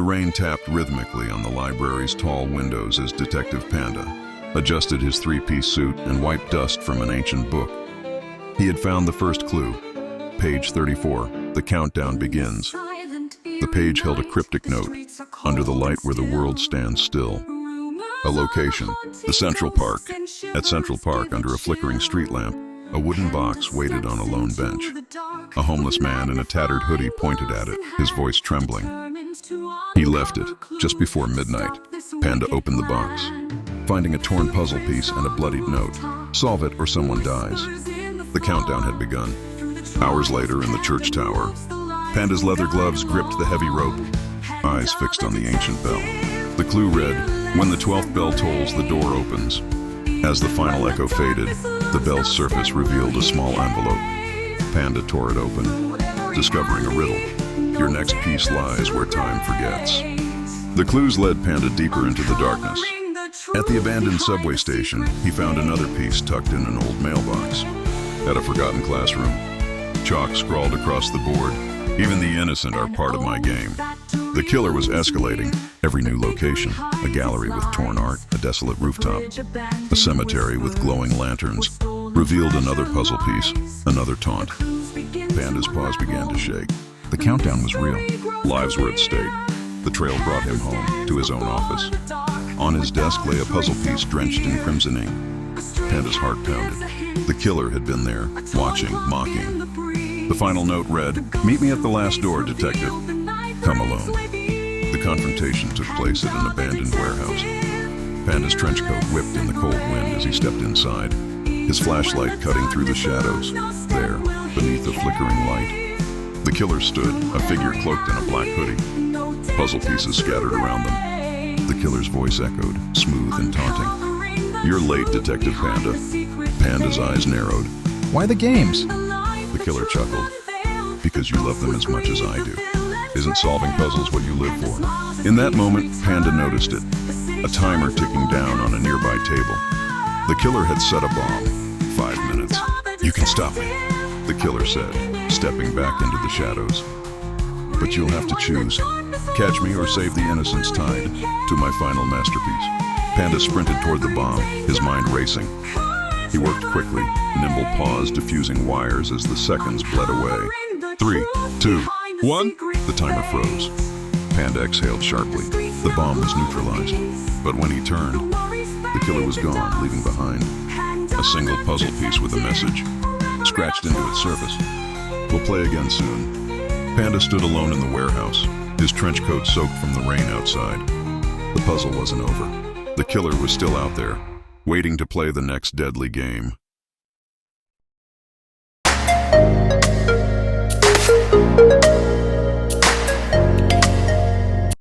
rain tapped rhythmically on the library's tall windows as Detective Panda adjusted his three-piece suit and wiped dust from an ancient book. He had found the first clue. Page 34. The countdown begins. The page held a cryptic note, under the light where the world stands still. A location, the Central Park. At Central Park, under a flickering street lamp, a wooden box waited on a lone bench. A homeless man in a tattered hoodie pointed at it, his voice trembling. He left it, just before midnight. Panda opened the box, finding a torn puzzle piece and a bloodied note. Solve it or someone dies. The countdown had begun. Hours later in the church tower, Panda's leather gloves gripped the heavy rope, eyes fixed on the ancient bell. The clue read, when the 12th bell tolls, the door opens. As the final echo faded, the bell's surface revealed a small envelope. Panda tore it open, discovering a riddle. Your next piece lies where time forgets. The clues led Panda deeper into the darkness. At the abandoned subway station, he found another piece tucked in an old mailbox. At a forgotten classroom, chalk scrawled across the board, even the innocent are part of my game. The killer was escalating. Every new location, a gallery with torn art, a desolate rooftop, a cemetery with glowing lanterns, revealed another puzzle piece, another taunt. Panda's paws began to shake. The countdown was real. Lives were at stake. The trail brought him home, to his own office. On his desk lay a puzzle piece drenched in crimson ink. Panda's heart pounded. The killer had been there, watching, mocking. The final note read, meet me at the last door, detective. Come alone. The confrontation took place at an abandoned warehouse. Panda's trench coat whipped in the cold wind as he stepped inside, his flashlight cutting through the shadows. There, beneath a flickering light, the killer stood, a figure cloaked in a black hoodie. Puzzle pieces scattered around them. The killer's voice echoed, smooth and taunting. You're late, Detective Panda. Panda's eyes narrowed. Why the games? The killer chuckled. Because you love them as much as I do. Isn't solving puzzles what you live for? In that moment, Panda noticed it. A timer ticking down on a nearby table. The killer had set a bomb. 5 minutes. You can stop me, the killer said, stepping back into the shadows. But you'll have to choose. Catch me or save the innocents tied to my final masterpiece. Panda sprinted toward the bomb, his mind racing. He worked quickly, nimble paws diffusing wires as the seconds bled away. 3, 2, 1. The timer froze. Panda exhaled sharply. The bomb was neutralized. But when he turned, the killer was gone, leaving behind a single puzzle piece with a message scratched into its surface. We'll play again soon. Panda stood alone in the warehouse, his trench coat soaked from the rain outside. The puzzle wasn't over. The killer was still out there, waiting to play the next deadly game.